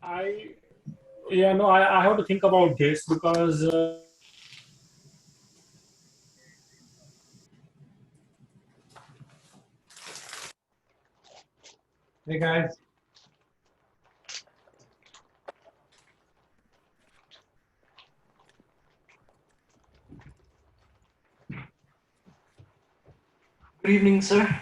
I yeah no I have to think about this because Hey guys. Good evening, sir.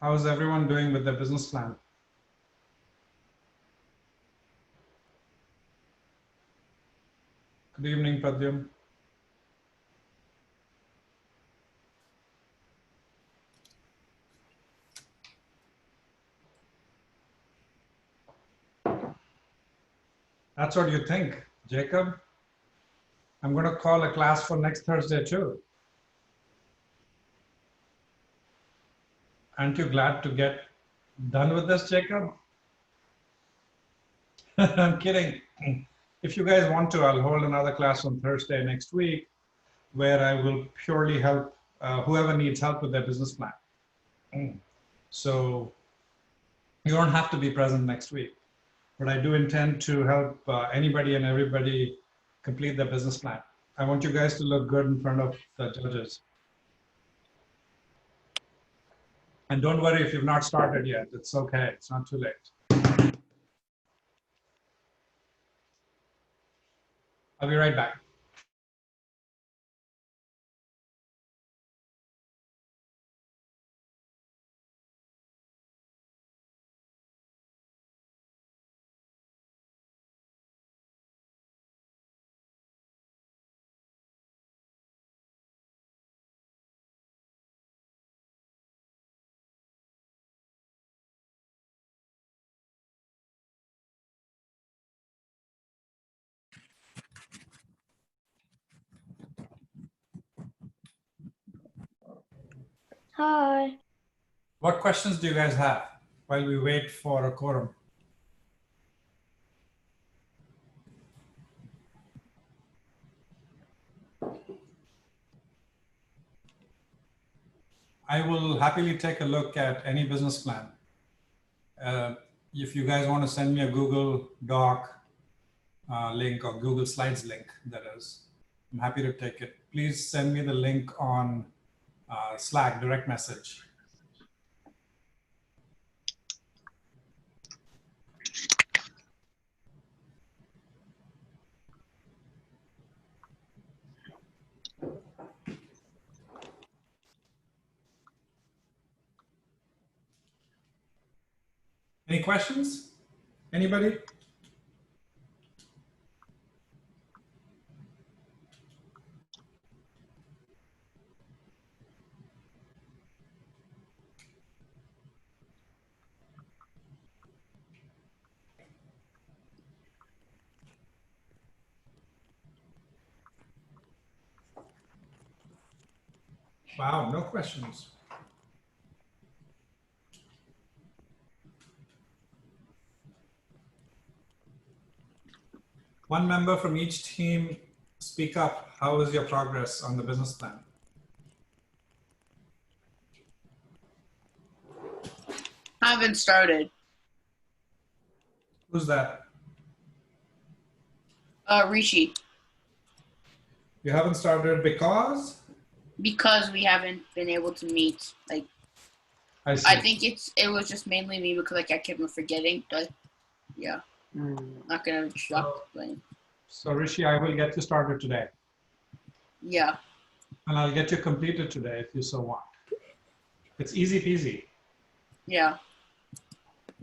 How's everyone doing with their business plan? Good evening, Pradyum. That's what you think, Jacob? I'm going to call a class for next Thursday too. Aren't you glad to get done with this, Jacob? I'm kidding. If you guys want to, I'll hold another class on Thursday next week where I will purely help whoever needs help with their business plan. So you don't have to be present next week, but I do intend to help anybody and everybody complete their business plan. I want you guys to look good in front of the judges. And don't worry if you've not started yet. It's okay. It's not too late. I'll be right back. Hi. What questions do you guys have while we wait for a quorum? I will happily take a look at any business plan. If you guys want to send me a Google Doc link or Google Slides link, that is, I'm happy to take it. Please send me the link on Slack, direct message. Any questions? Anybody? Wow, no questions. One member from each team, speak up. How is your progress on the business plan? Haven't started. Who's that? Rishi. You haven't started because? Because we haven't been able to meet. Like, I see. I think it was just mainly me because like I kept on forgetting. But yeah, not gonna drop the blame. So Rishi, I will get you started today. Yeah. And I'll get you completed today if you so want. It's easy peasy. Yeah.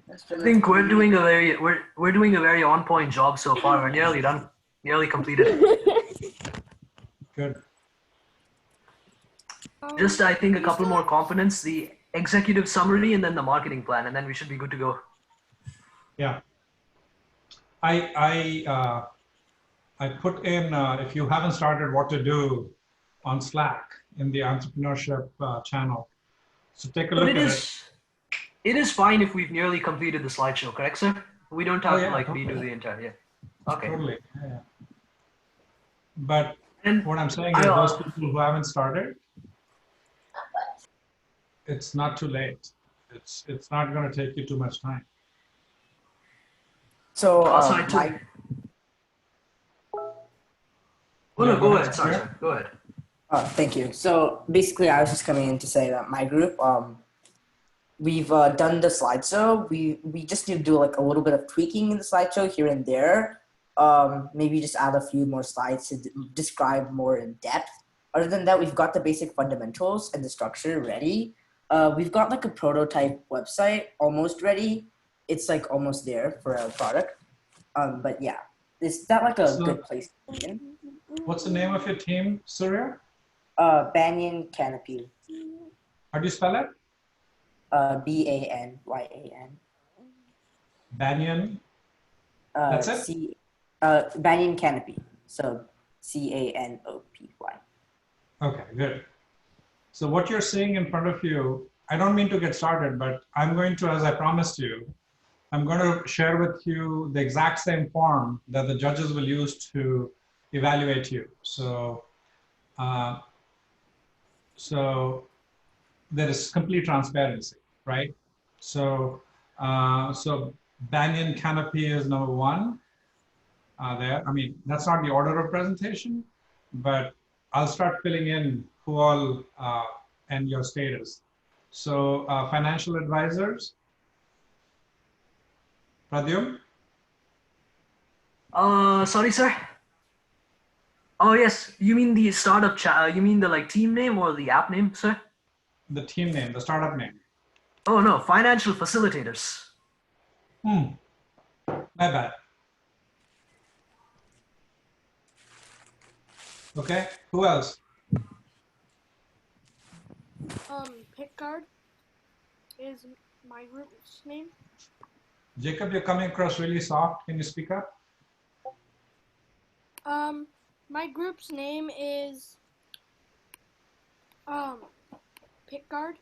I think we're doing a very on point job so far. We're nearly done, nearly completed. Good. Just, I think, a couple more components, the executive summary and then the marketing plan, and then we should be good to go. Yeah. I put in, if you haven't started, what to do on Slack in the Entrepreneurship channel. So take a But look at it. it is fine if we've nearly completed the slideshow, correct, sir? We don't have Oh, yeah, to like totally. redo the entire, yeah. Okay. Totally. Yeah. But And what I'm saying is those people who haven't started, it's not too late. It's not going to take you too much time. So also, I took. my Oh, no, Yeah, go ahead. Sorry, Surya. sir. Go ahead. thank you. So basically, I was just coming in to say that my group, we've done the slideshow. We just need to do like a little bit of tweaking in the slideshow here and there. Maybe just add a few more slides to describe more in depth. Other than that, we've got the basic fundamentals and the structure ready. We've got like a prototype website almost ready. It's like almost there for a product. But yeah, is that like a good place to begin? What's the name of your team, Surya? Banyan Canopy. How do you spell it? Banyan. Banyan. That's it? Banyan Canopy. So Canopy. Okay, good. So what you're seeing in front of you, I don't mean to get started, but I'm going to, as I promised you, I'm going to share with you the exact same form that the judges will use to evaluate you. So, so there is complete transparency, right? So, so Banyan Canopy is number one there. I mean, that's not the order of presentation, but I'll start filling in who all and your status. So financial advisors, Pradyum? Sorry, sir. Oh yes, you mean the startup chat? You mean the like team name or the app name, sir? The team name, the startup name. Oh no, financial facilitators. My bad. Okay, who else? Pickguard is my group's name. Jacob, you're coming across really soft. Can you speak up? My group's name is Pickguard.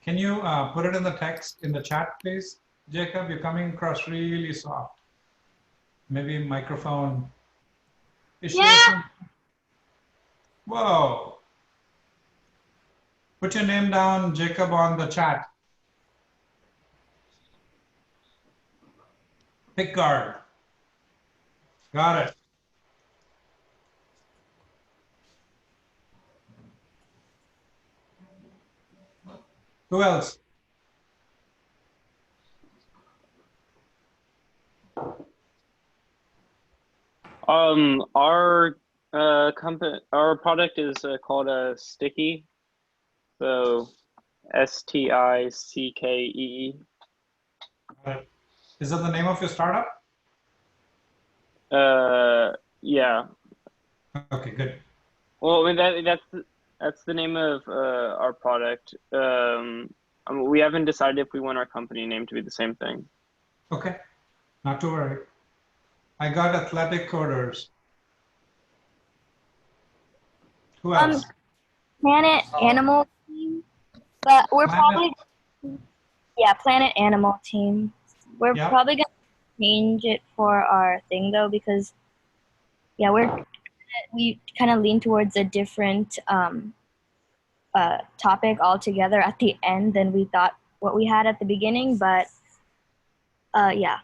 Can you put it in the text in the chat, please? Jacob, you're coming across really soft. Maybe microphone issue or something. Whoa. Put your name down, Jacob, on the chat. Pickguard. Got it. Who else? Our our product is called a Sticky, so STICKEE. Is that the name of your startup? Yeah. Okay, good. Well, I mean that's the name of our product. We haven't decided if we want our company name to be the same thing. Okay, not to worry. I got athletic coders. Who else? Planet Animal Team. But we're probably Planet Animal Team. We're probably gonna change it for our thing though, because we kind of lean towards a different topic altogether at the end than we thought what we had at the beginning. But yeah.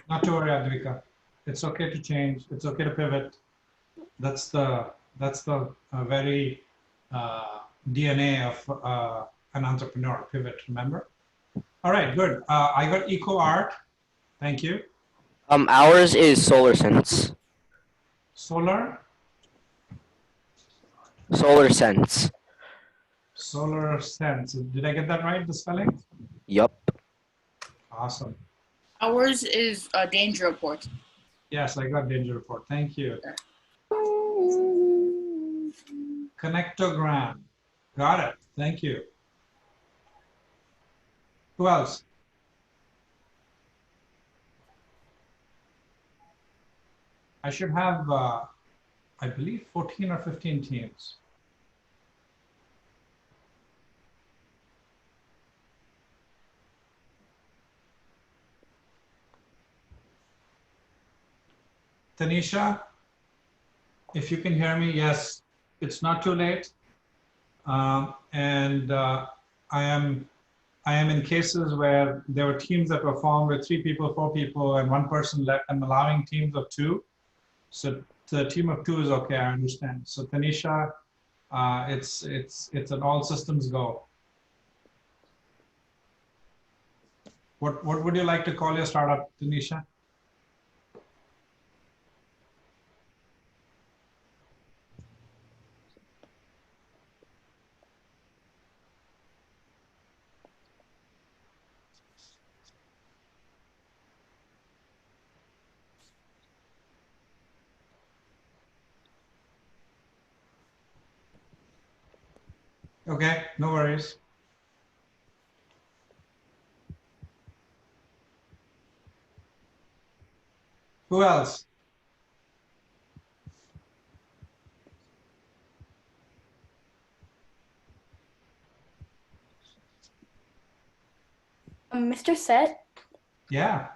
Not to worry, Advika. It's okay to change. It's okay to pivot. That's the very DNA of an entrepreneur. Pivot. Remember? All right. Good. I got Eco Art. Thank you. Ours is Solar Sense. Solar. Solar Sense. Solar Sense. Did I get that right? The spelling? Yup. Awesome. Ours is a danger report. Yes, I got Danger Report. Thank you. Connectogram. Got it. Thank you. Who else? I should have, I believe, 14 or 15 teams. Tanisha, if you can hear me, yes, it's not too late. I am in cases where there were teams that were formed with 3 people, 4 people, and 1 person left. I'm allowing teams of 2. So the team of 2 is okay, I understand. So Tanisha, it's an all systems go. What would you like to call your startup, Tanisha? Okay, no worries. Who else? Mr. Seth, Yeah.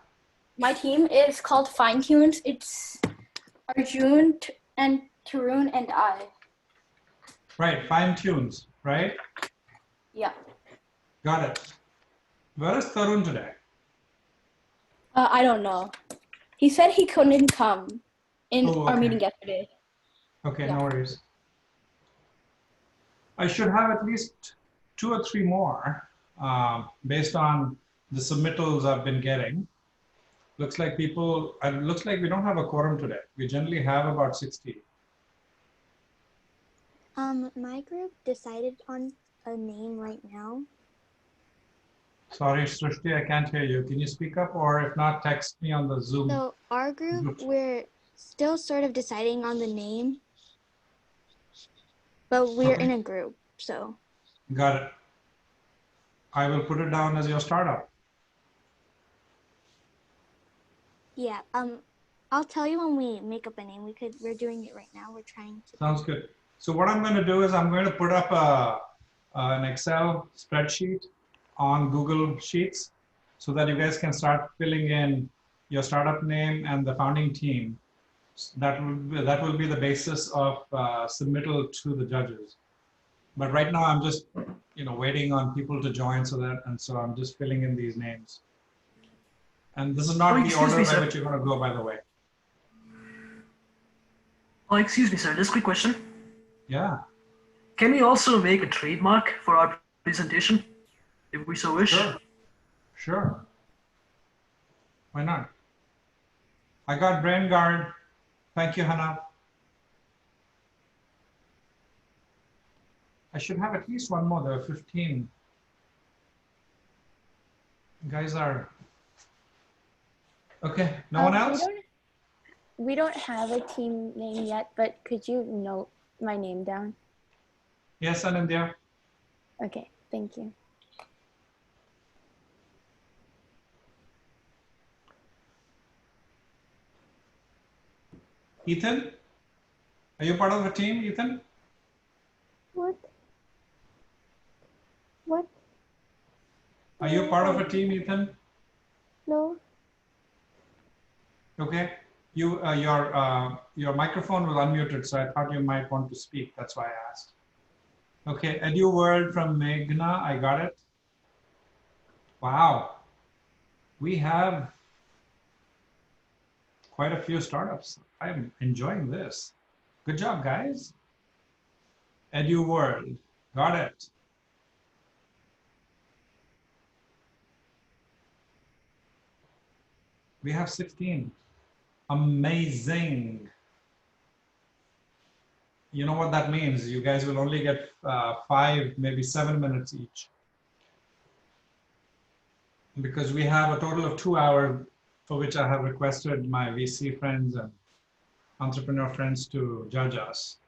my team is called Fine Tunes. It's Arjun and Tarun and I. Right, fine tunes, right? Yeah. Got it. Where is Tarun today? I don't know. He said he couldn't come in Oh, our okay. meeting yesterday. Okay, Yeah. no worries. I should have at least 2 or 3 more based on the submittals I've been getting. Looks like we don't have a quorum today. We generally have about 60. My group decided on a name right now. Sorry, Srishti, I can't hear you. Can you speak up, or if not, text me on the Zoom? So our group, we're still sort of deciding on the name, but we're Okay. in a group, so. Got it. I will put it down as your startup. Yeah, I'll tell you when we make up a name. We're doing it right now. We're trying to. Sounds good. So what I'm going to do is I'm going to put up an Excel spreadsheet on Google Sheets so that you guys can start filling in your startup name and the founding team. That will be the basis of submittal to the judges. But right now I'm just waiting on people to join so I'm just filling in these names. And this is not the excuse order me, by sir. which you're going to go, by the way. Oh, excuse me, sir. Just a quick question. Yeah. Can we also make a trademark for our presentation, if we so wish? Sure. Sure. Why not? I got Brain Guard. Thank you, Hannah. I should have at least 1 more. There are 15. You guys are okay. No one else? We don't have a team name yet, but could you note my name down? Yes, Anindya. Okay, thank you. Ethan, are you part of a team, Ethan? What? What? Are you part of a team, Ethan? No. Okay. Your microphone was unmuted, so I thought you might want to speak. That's why I asked. Okay, Edu World from Meghna, I got it. Wow. We have quite a few startups. I'm enjoying this. Good job, guys. Edu World, got it. We have 16. Amazing. You know what that means? You guys will only get 5, maybe 7 minutes each. Because we have a total of 2 hours for which I have requested my VC friends and entrepreneur friends to judge us.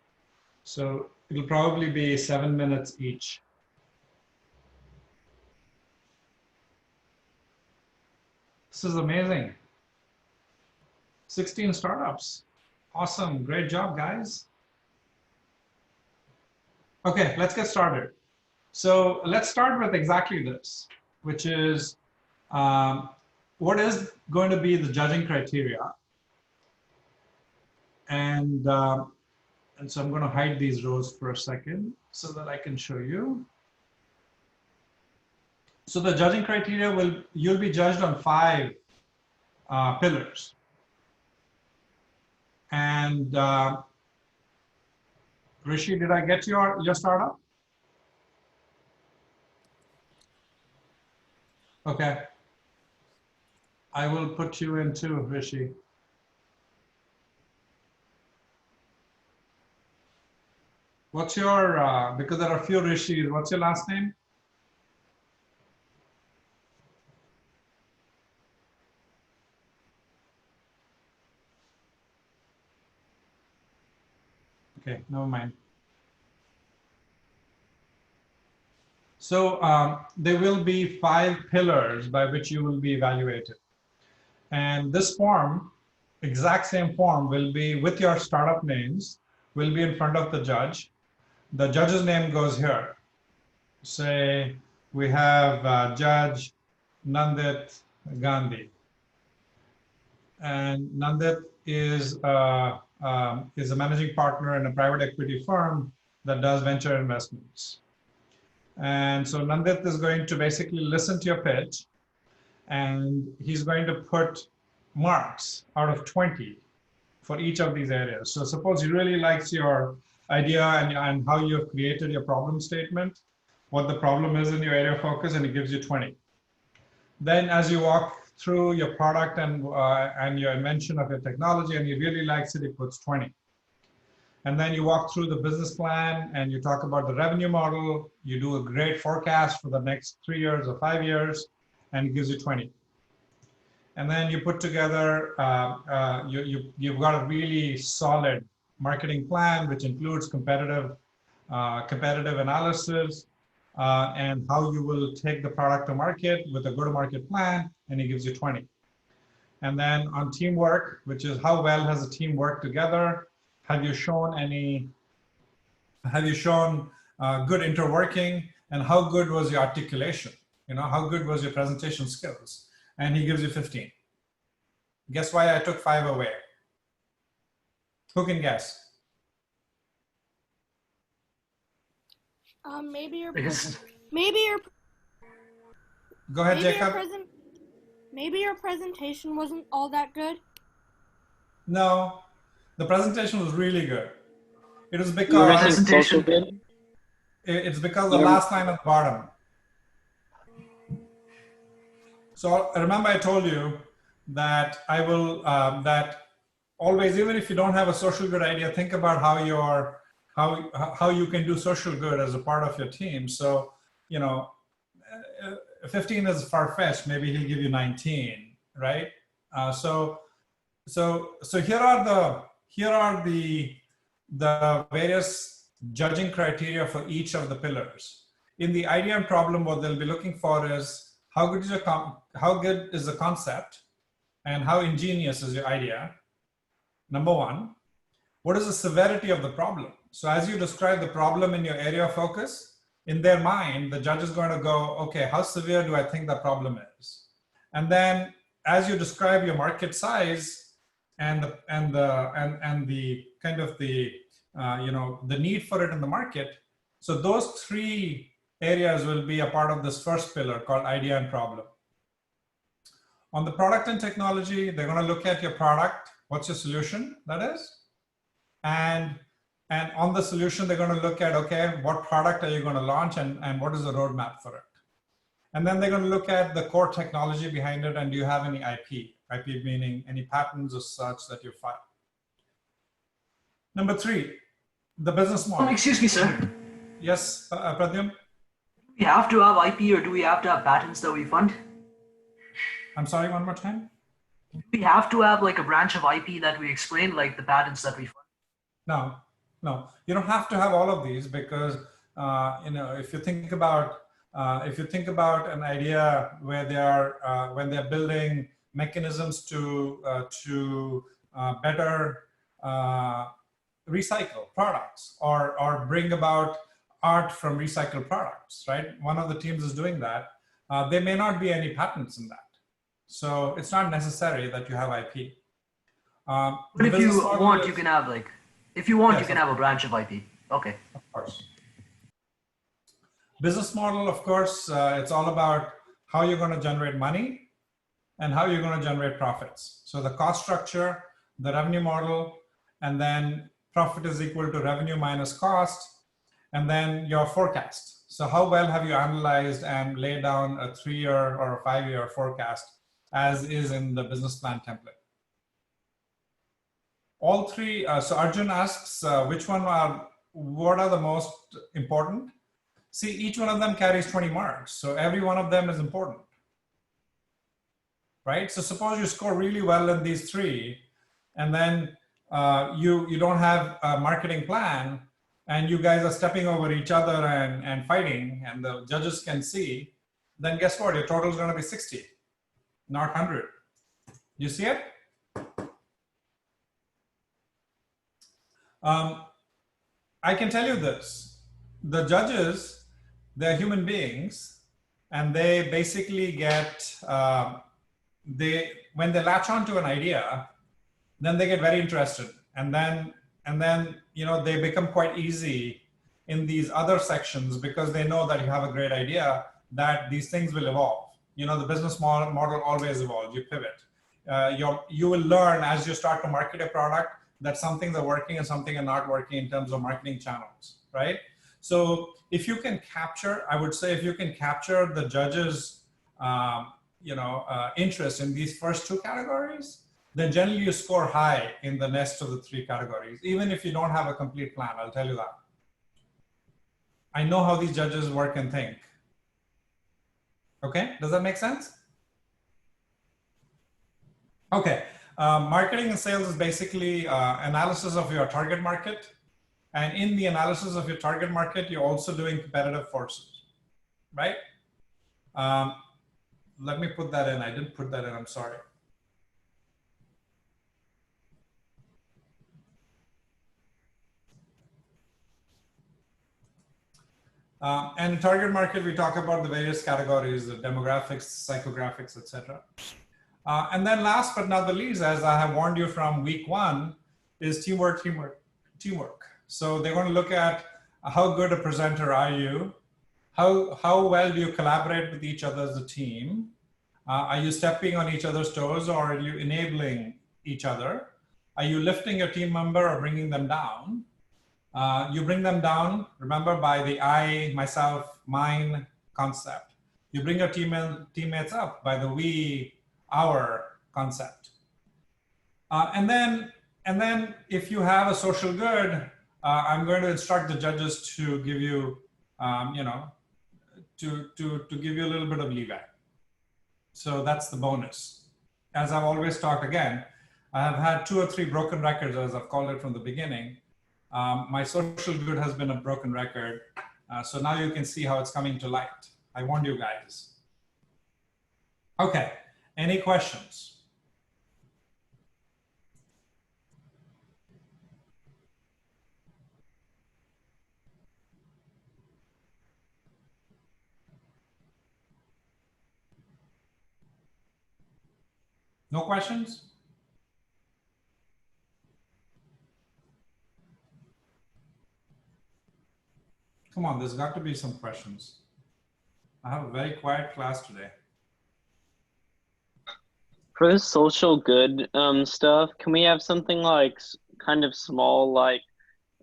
So It'll probably be 7 minutes each. This is amazing. 16 startups. Awesome. Great job, guys. Okay, let's get started. So let's start with exactly this, which is what is going to be the judging criteria. And so I'm going to hide these rows for a second so that I can show you. So the judging criteria you'll be judged on 5 pillars. And Rishi, did I get your startup? Okay. I will put you in too, Rishi. What's your, because there are a few Rishis, what's your last name? Okay, never mind. So there will be 5 pillars by which you will be evaluated. And this form, exact same form, will be with your startup names, will be in front of the judge. The judge's name goes here. Say we have Judge Nandit Gandhi. And Nandit is a managing partner in a private equity firm that does venture investments. And so Nandit is going to basically listen to your pitch, and he's going to put marks out of 20 for each of these areas. So suppose he really likes your idea and how you have created your problem statement, what the problem is in your area of focus, and he gives you 20. Then as you walk through your product and your invention of your technology, and he really likes it, he puts 20. And then you walk through the business plan and you talk about the revenue model, you do a great forecast for the next 3 years or 5 years, and it gives you 20. And then you put together, you've got a really solid marketing plan, which includes competitive analysis and how you will take the product to market with a go-to-market plan, and it gives you 20. And then on teamwork, which is how well has the team worked together? Have you shown good interworking, and how good was your articulation? You know, how good was your presentation skills? And he gives you 15. Guess why I took 5 away? Who can guess? Maybe your Go ahead, Jacob. Maybe your presentation wasn't all that good. No, the presentation was really good. It was because it's because the last line at the bottom. So remember I told you that I will, that always, even if you don't have a social good idea, think about how you can do social good as a part of your team. So, you know, 15 is far-fetched, maybe he'll give you 19, right? So here are the various judging criteria for each of the pillars. In the idea and problem, what they'll be looking for is how good is the concept and how ingenious is your idea. Number 1, what is the severity of the problem? So as you describe the problem in your area of focus, in their mind, the judge is going to go, okay, how severe do I think that problem is? And then as you describe your market size and the kind of the the need for it in the market, so those 3 areas will be a part of this first pillar called idea and problem. On the product and technology, they're going to look at your product. What's your solution, that is? And on the solution, they're going to look at, okay, what product are you going to launch and what is the roadmap for it? And then they're going to look at the core technology behind it, and do you have any IP? IP meaning any patents or such that you file. Number 3, the business model. Excuse me, sir. Yes, Pradyum? Do we have to have IP or do we have to have patents that we fund? I'm sorry, one more time? Do we have to have like a branch of IP that we explain, like the patents that we fund? No. No, you don't have to have all of these because if you think about an idea where they are when they're building mechanisms to better recycle products or bring about art from recycled products, right? One of the teams is doing that. There may not be any patents in that, so it's not necessary that you have IP. But if you want, you can have like, if you want, you can have a branch of IP. Okay. Of course. Business model, of course, it's all about how you're going to generate money and how you're going to generate profits. So the cost structure, the revenue model, and then profit is equal to revenue minus cost, and then your forecast. So how well have you analyzed and laid down a 3-year or a 5-year forecast as is in the business plan template? All three, so Arjun asks, what are the most important? See, each one of them carries 20 marks. So every one of them is important, right? So suppose you score really well in these three, and then you don't have a marketing plan, and you guys are stepping over each other and fighting, and the judges can see, then guess what? Your total is going to be 60, not 100. You see it? I can tell you this, the judges, they're human beings, and they basically get, when they latch onto an idea, then they get very interested. And then they become quite easy in these other sections because they know that you have a great idea, that these things will evolve. The business model always evolves, you pivot. You will learn as you start to market a product that some things are working and some things are not working in terms of marketing channels, right? So if you can capture, I would say if you can capture the judges' interest in these first two categories, then generally you score high in the next of the three categories, even if you don't have a complete plan, I'll tell you that. I know how these judges work and think. Okay, does that make sense? Okay. Marketing and sales is basically analysis of your target market. And in the analysis of your target market, you're also doing competitive forces, right? Let me put that in. I didn't put that in, I'm sorry. And in target market, we talk about the various categories, the demographics, psychographics, etc. And then last but not the least, as I have warned you from week 1, is teamwork. So they're going to look at how good a presenter are you, how well do you collaborate with each other as a team, are you stepping on each other's toes or are you enabling each other, are you lifting your team member or bringing them down? You bring them down, remember, by the I, myself, mine concept. You bring your teammates up by the we, our concept. And then if you have a social good, I'm going to instruct the judges to give you, to give you a little bit of leeway. So that's the bonus. As I've always talked again, I have had 2 or 3 broken records, as I've called it from the beginning. My social good has been a broken record. So now you can see how it's coming to light. I warned you guys. Okay, any questions? No questions? Come on, there's got to be some questions. I have a very quiet class today. For the social good stuff, can we have something like kind of small, like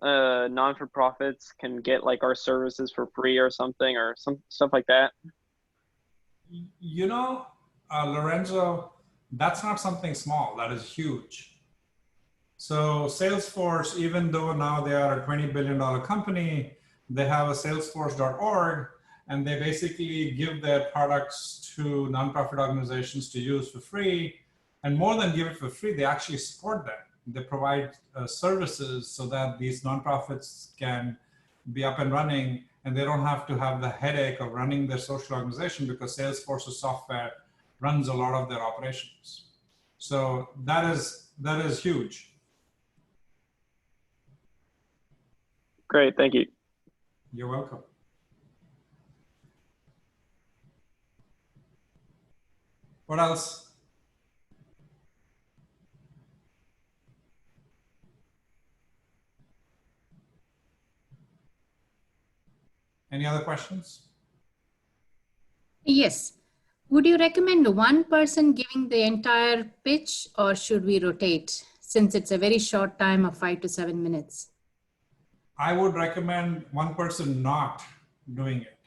non-for-profits can get like our services for free or something, or some stuff like that? Lorenzo, that's not something small, that is huge. So Salesforce, even though now they are a $20 billion company, they have a salesforce.org, and they basically give their products to nonprofit organizations to use for free. And more than give it for free, they actually support them. They provide services so that these nonprofits can be up and running, and they don't have to have the headache of running their social organization because Salesforce's software runs a lot of their operations. So that is huge. Great, thank you. You're welcome. What else? Any other questions? Yes. Would you recommend one person giving the entire pitch, or should we rotate since it's a very short time of 5 to 7 minutes? I would recommend one person not doing it.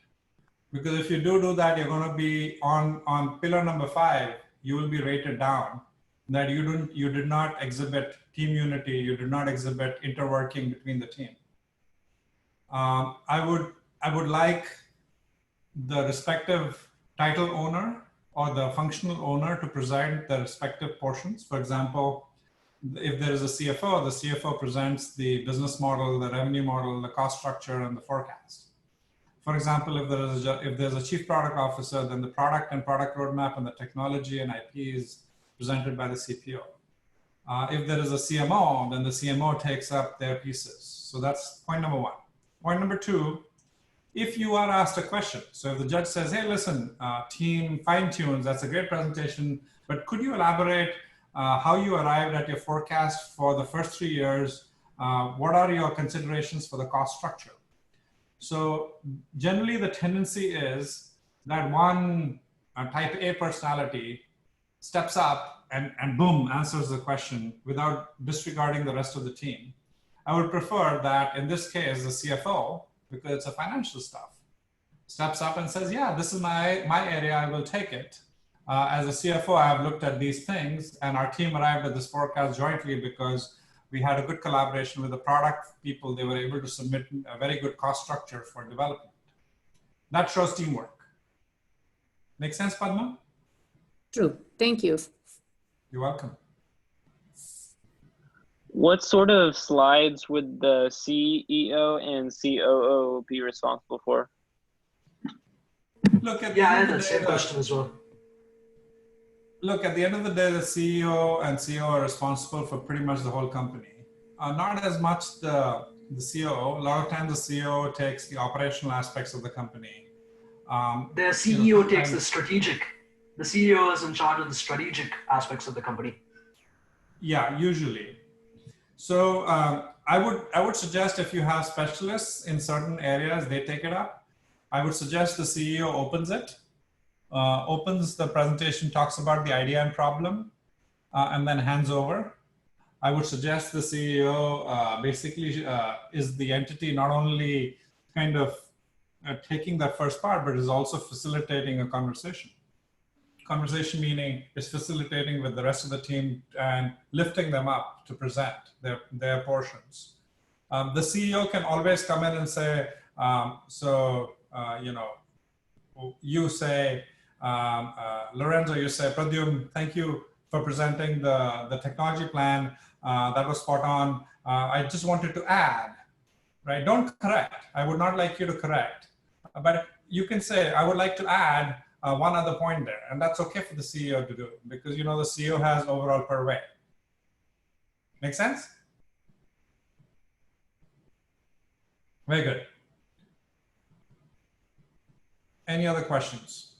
Because if you do that, you're going to be on pillar number 5, you will be rated down that you did not exhibit team unity, you did not exhibit interworking between the team. I would like the respective title owner or the functional owner to present the respective portions. For example, if there is a CFO, the CFO presents the business model, the revenue model, the cost structure, and the forecast. For example, if there's a chief product officer, then the product and product roadmap and the technology and IP is presented by the CPO. If there is a CMO, then the CMO takes up their pieces. So that's point number 1. Point number 2, if you are asked a question, so if the judge says, hey, listen, team fine-tunes, that's a great presentation, but could you elaborate how you arrived at your forecast for the first 3 years? What are your considerations for the cost structure? So generally the tendency is that one type A personality steps up and boom, answers the question without disregarding the rest of the team. I would prefer that in this case, the CFO, because it's a financial stuff, steps up and says, yeah, this is my area, I will take it. As a CFO, I have looked at these things and our team arrived at this forecast jointly because we had a good collaboration with the product people. They were able to submit a very good cost structure for development. That shows teamwork. Make sense, Padma? True, thank you. You're welcome. What sort of slides would the CEO and COO be responsible for? Look, at Yeah, I had the same question as well. Look, at the end of the day, the CEO and CEO are responsible for pretty much the whole company. Not as much the COO. A lot of times the CEO takes the operational aspects of the company. The CEO takes the strategic. The CEO is in charge of the strategic aspects of the company. Yeah, usually. So I would suggest if you have specialists in certain areas, they take it up. I would suggest the CEO opens it, opens the presentation, talks about the idea and problem, and then hands over. I would suggest the CEO basically is the entity not only kind of taking that first part, but is also facilitating a conversation. Conversation meaning is facilitating with the rest of the team and lifting them up to present their portions. The CEO can always come in and say, you say, Lorenzo, you say, Pradyum, thank you for presenting the technology plan. That was spot on. I just wanted to add, right? Don't correct. I would not like you to correct. But you can say, I would like to add one other point there. And that's okay for the CEO to do because, the CEO has overall purvey. Make sense? Very good. Any other questions?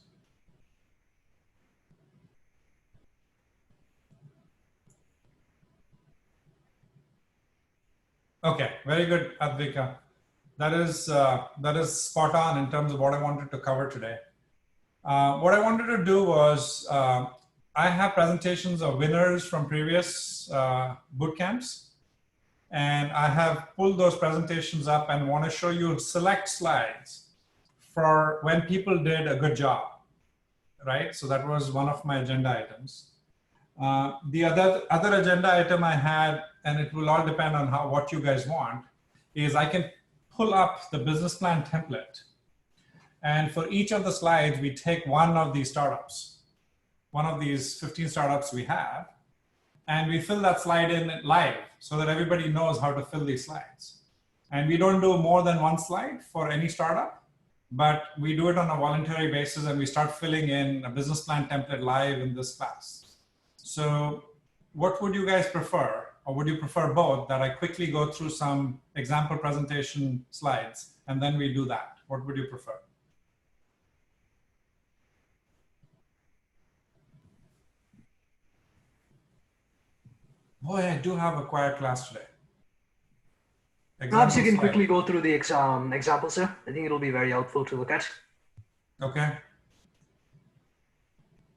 Okay, very good, Advika. That is spot on in terms of what I wanted to cover today. What I wanted to do was, I have presentations of winners from previous boot camps, and I have pulled those presentations up and want to show you select slides for when people did a good job, right? So that was one of my agenda items. The other agenda item I had, and it will all depend on what you guys want, is I can pull up the business plan template. And for each of the slides, we take one of these startups, one of these 15 startups we have, and we fill that slide in live so that everybody knows how to fill these slides. And we don't do more than one slide for any startup, but we do it on a voluntary basis, and we start filling in a business plan template live in this class. So what would you guys prefer? Or would you prefer both, that I quickly go through some example presentation slides and then we do that? What would you prefer? Boy, I do have a quiet class today. Perhaps you can Example quickly slide. go through the examples, sir. I think it'll be very helpful to look at. Okay.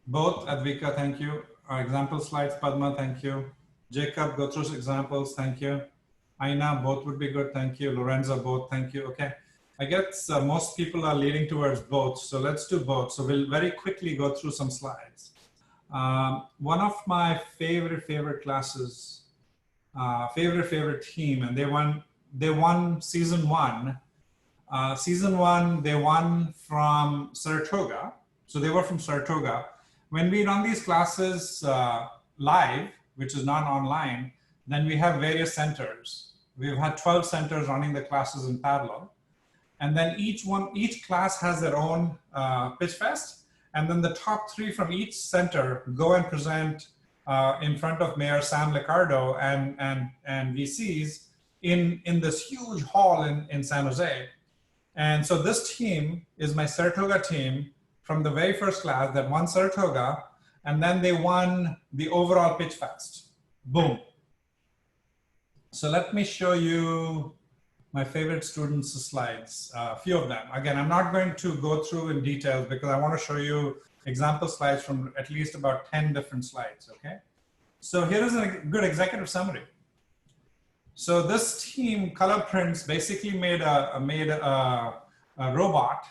Both, Advika, thank you. Example slides, Padma, thank you. Jacob, go through examples, thank you. Aina, both would be good, thank you. Lorenzo, both, thank you. Okay. I guess most people are leaning towards both, so let's do both. So we'll very quickly go through some slides. One of my favorite classes, favorite team, and they won season one. Season one, they won from Saratoga. So they were from Saratoga. When we run these classes live, which is not online, then we have various centers. We've had 12 centers running the classes in parallel. And then each class has their own pitch fest. And then the top 3 from each center go and present in front of Mayor Sam Liccardo and VCs in this huge hall in San Jose. And so this team is my Saratoga team from the very first class that won Saratoga, and then they won the overall pitch fest. Boom. So let me show you my favorite students' slides, a few of them. Again, I'm not going to go through in details because I want to show you example slides from at least about 10 different slides, okay? So here is a good executive summary. So this team, Color Prints, basically made a robot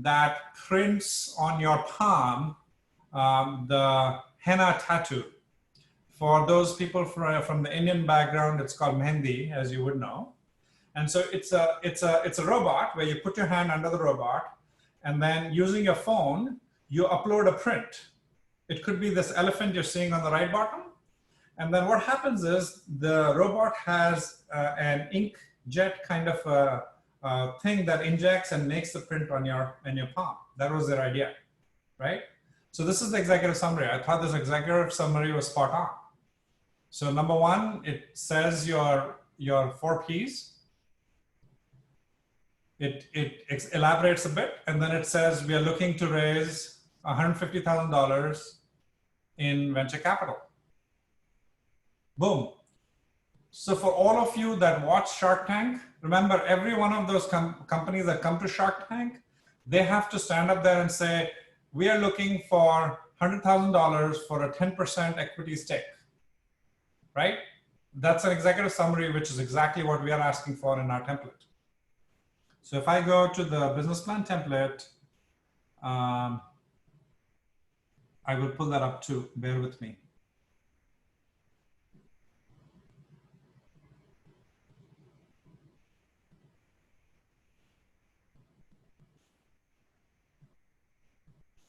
that prints on your palm the henna tattoo. For those people from the Indian background, it's called mehendi, as you would know. And so it's a robot where you put your hand under the robot, and then using your phone, you upload a print. It could be this elephant you're seeing on the right bottom. And then what happens is the robot has an inkjet kind of a thing that injects and makes the print on your palm. That was their idea, right? So this is the executive summary. I thought this executive summary was spot on. So number 1, it says your 4 Ps. It elaborates a bit, and then it says we are looking to raise $150,000 in venture capital. Boom. So for all of you that watch Shark Tank, remember every one of those companies that come to Shark Tank, they have to stand up there and say, we are looking for $100,000 for a 10% equity stake, right? That's an executive summary, which is exactly what we are asking for in our template. So if I go to the business plan template, I will pull that up too, bear with me.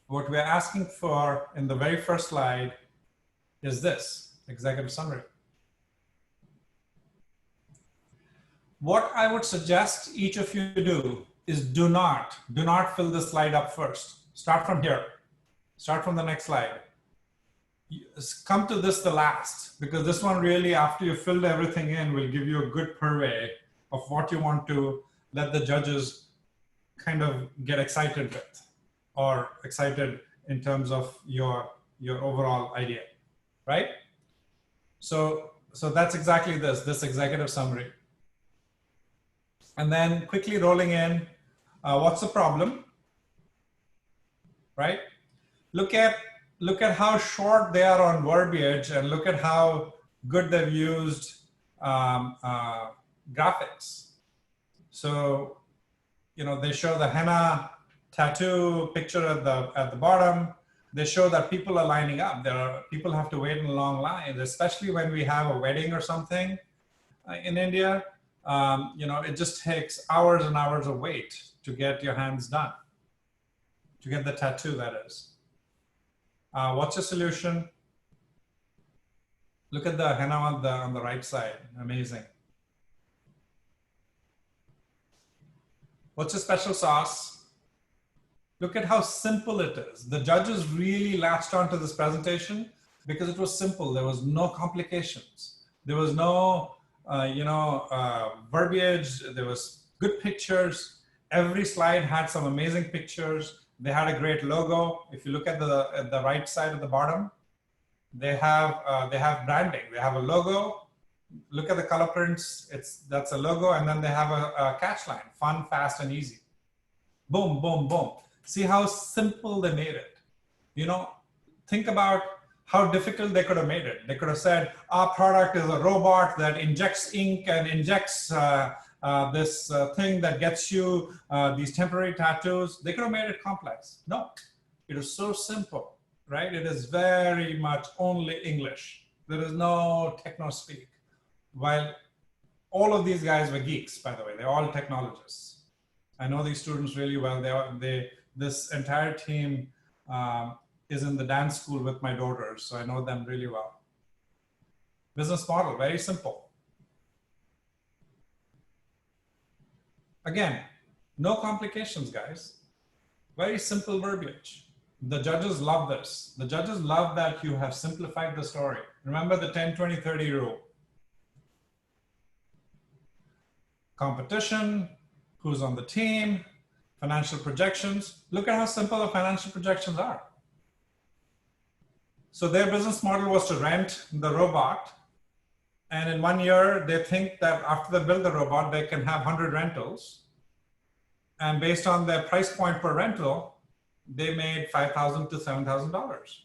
What we're asking for in the very first slide is this executive summary. What I would suggest each of you do is do not fill this slide up first. Start from here. Start from the next slide. Come to this the last, because this one really, after you filled everything in, will give you a good purvey of what you want to let the judges kind of get excited with, or excited in terms of your overall idea, right? So that's exactly this executive summary. And then quickly rolling in, what's the problem, right? Look at how short they are on verbiage, and look at how good they've used graphics. So, they show the henna tattoo picture at the bottom. They show that people are lining up. People have to wait in long lines, especially when we have a wedding or something in India. It just takes hours and hours of wait to get your hands done, to get the tattoo, that is. What's your solution? Look at the henna on the right side. Amazing. What's your special sauce? Look at how simple it is. The judges really latched onto this presentation because it was simple. There was no complications. There was no, verbiage. There was good pictures. Every slide had some amazing pictures. They had a great logo. If you look at the right side at the bottom, they have branding. They have a logo. Look at the color prints. That's a logo, and then they have a catch line: fun, fast, and easy. Boom, boom, boom. See how simple they made it. Think about how difficult they could have made it. They could have said, our product is a robot that injects ink and injects this thing that gets you these temporary tattoos. They could have made it complex. No, it is so simple, right? It is very much only English. There is no techno speak. While all of these guys were geeks, by the way, they're all technologists. I know these students really well. This entire team is in the dance school with my daughters, so I know them really well. Business model, very simple. Again, no complications, guys. Very simple verbiage. The judges love this. The judges love that you have simplified the story. Remember the 10-20-30 rule. Competition, who's on the team, financial projections. Look at how simple the financial projections are. So their business model was to rent the robot. And in 1 year, they think that after they build the robot, they can have 100 rentals. And based on their price point per rental, they made $5,000 to $7,000.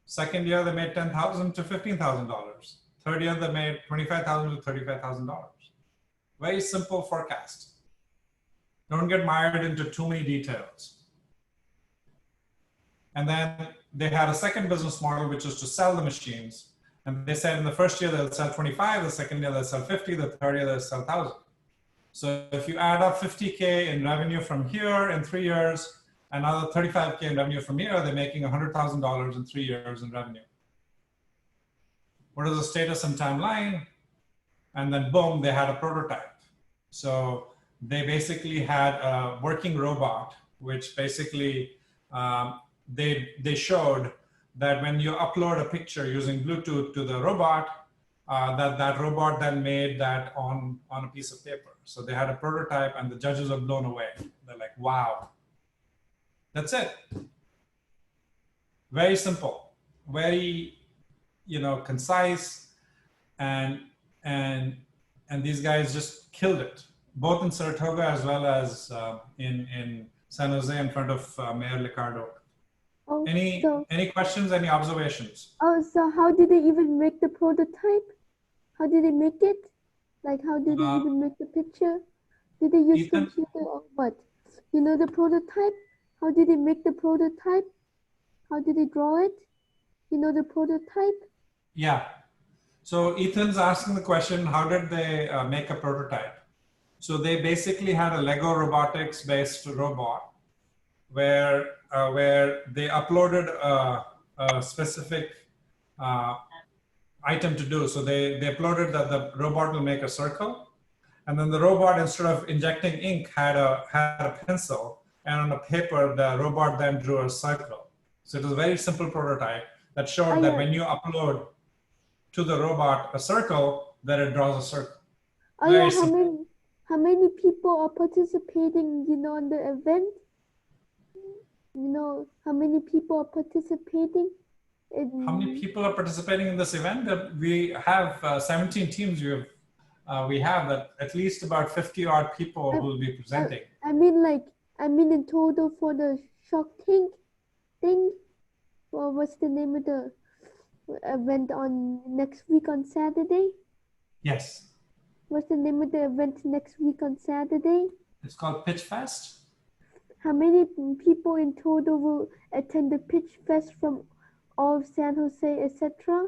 Second year, they made $10,000 to $15,000. Third year, they made $25,000 to $35,000. Very simple forecast. Don't get mired into too many details. And then they had a second business model, which is to sell the machines. And they said in the first year, they'll sell 25, the second year, they'll sell 50, the third year, they'll sell 1,000. So if you add up 50K in revenue from here in 3 years, another 35K in revenue from here, they're making $100,000 in 3 years in revenue. What is the status and timeline? And then boom, they had a prototype. So they basically had a working robot, which basically they showed that when you upload a picture using Bluetooth to the robot, that robot then made that on a piece of paper. So they had a prototype and the judges are blown away. They're like, wow. That's it. Very simple, very, concise, and these guys just killed it, both in Saratoga as well as in San Jose in front of Mayor Liccardo. Oh, Any questions, any observations? Oh, so how did they even make the prototype? How did they make it? Like, how did they even make the picture? Did they use computer or what? The prototype? How did they make the prototype? How did they draw it? The prototype? Yeah. So Ethan's asking the question, how did they make a prototype? So they basically had a Lego robotics based robot where they uploaded a specific item to do. So they uploaded that the robot will make a circle, and then the robot, instead of injecting ink, had a pencil, and on a paper the robot then drew a circle. So it was a very simple prototype that showed that when you upload to the robot a circle, that it draws a circle. How many people are participating, on the event? How many people are participating? How many people are participating in this event? We have 17 teams. We have that at least about 50 odd people who will be presenting. I mean in total for the Shark Tank thing. Well, what's the name of the event on next week on Saturday? Yes. What's the name of the event next week on Saturday? It's called Pitch Fest. How many people in total will attend the Pitch Fest from all of San Jose, etc.?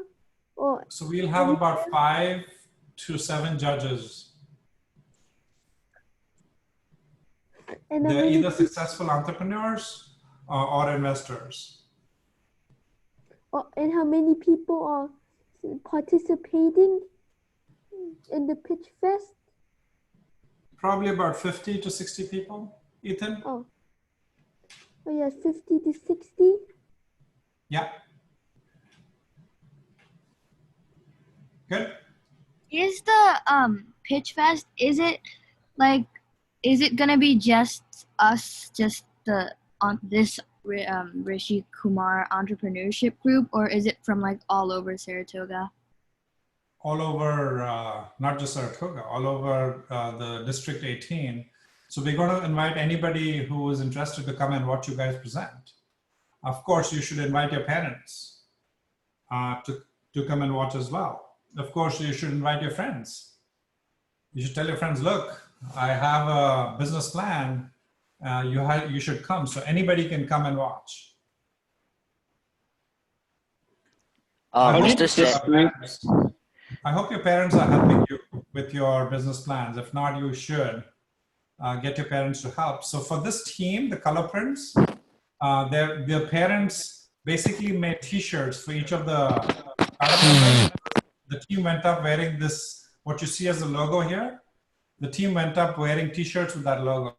So we'll have about 5 to 7 judges. And they're either successful entrepreneurs or investors. And how many people are participating in the pitch fest? Probably about 50 to 60 people, Ethan. Oh yes, 50 to 60. Yeah. Good. Is the pitch fest? Is it gonna be just us, just the on this Rishi Kumar entrepreneurship group, or is it from like all over Saratoga? All over, not just Saratoga, all over the District 18. So we're going to invite anybody who is interested to come and watch you guys present. Of course, you should invite your parents to come and watch as well. Of course, you should invite your friends. You should tell your friends, look, I have a business plan. You should come. So anybody can come and watch. Mr. Seth. I hope your parents are helping you with your business plans. If not, you should get your parents to help. So for this team, the color prints, their parents basically made T-shirts for each of the team went up wearing this, what you see as the logo here. The team went up wearing T-shirts with that logo.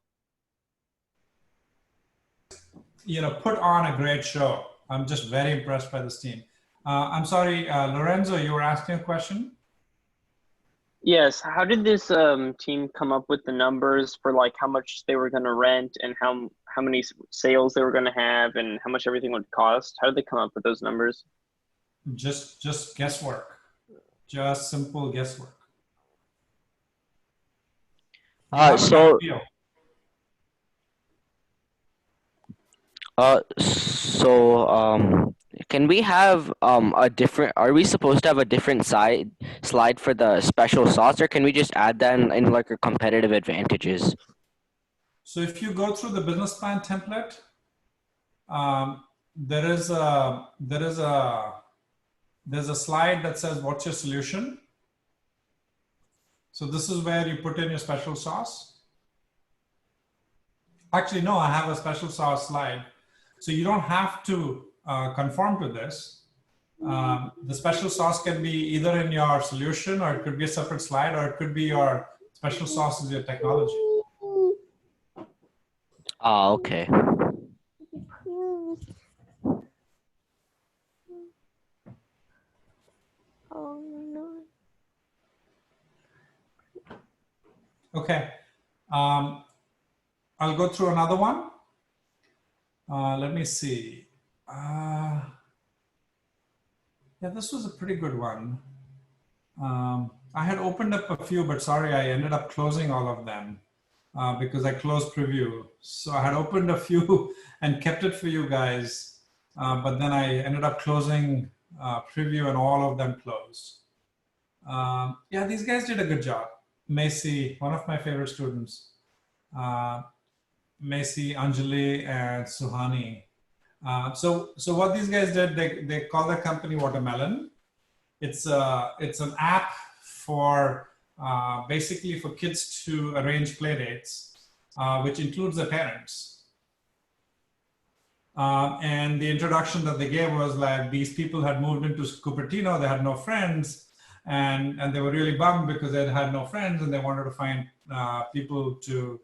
You know, put on a great show. I'm just very impressed by this team. I'm sorry, Lorenzo, you were asking a question? Yes. How did this team come up with the numbers for like how much they were going to rent and how many sales they were going to have and how much everything would cost? How did they come up with those numbers? Just guesswork. Just simple guesswork. Can we have a different, are we supposed to have a different slide for the special sauce, or can we just add that in like our competitive advantages? So if you go through the business plan template, there's a slide that says, what's your solution? So this is where you put in your special sauce. Actually, no, I have a special sauce slide. So you don't have to conform to this. The special sauce can be either in your solution, or it could be a separate slide, or it could be your special sauce is your technology. Oh, okay. Oh no. Okay. I'll go through another one. Let me see. Yeah, this was a pretty good one. I had opened up a few, but sorry, I ended up closing all of them because I closed preview. So I had opened a few and kept it for you guys, but then I ended up closing preview and all of them closed. Yeah, these guys did a good job. Macy, one of my favorite students, Macy, Anjali, and Suhani. So what these guys did, they call their company Watermelon. It's an app for basically for kids to arrange play dates, which includes their parents. And the introduction that they gave was like, these people had moved into Cupertino, they had no friends, and they were really bummed because they had no friends and they wanted to find people to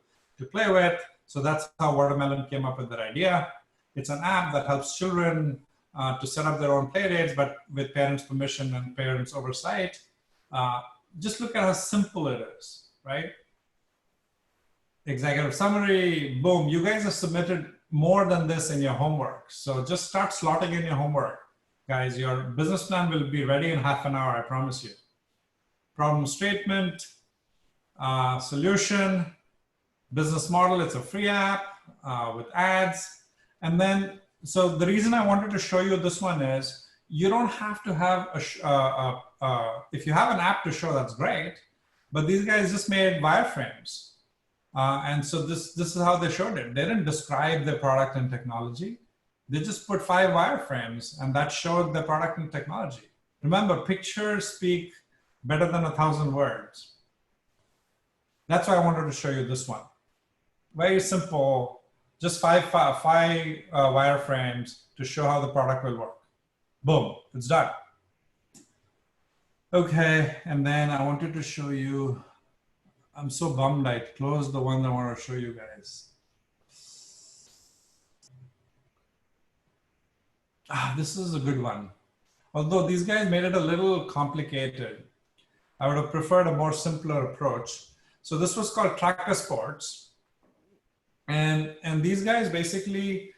play with. So that's how Watermelon came up with that idea. It's an app that helps children to set up their own play dates, but with parents' permission and parents' oversight. Just look at how simple it is, right? Executive summary, boom. You guys have submitted more than this in your homework. So just start slotting in your homework. Guys, your business plan will be ready in half an hour, I promise you. Problem statement, solution, business model, it's a free app with ads. And then, so the reason I wanted to show you this one is you don't have to have if you have an app to show, that's great, but these guys just made wireframes. And so this is how they showed it. They didn't describe their product and technology. They just put 5 wireframes and that showed the product and technology. Remember, pictures speak better than 1,000 words. That's why I wanted to show you this one. Very simple, just five wireframes to show how the product will work. Boom, it's done. Okay, and then I wanted to show you, I'm so bummed I closed the one I want to show you guys. This is a good one. Although these guys made it a little complicated, I would have preferred a more simpler approach. So this was called Tracker Sports. And these guys basically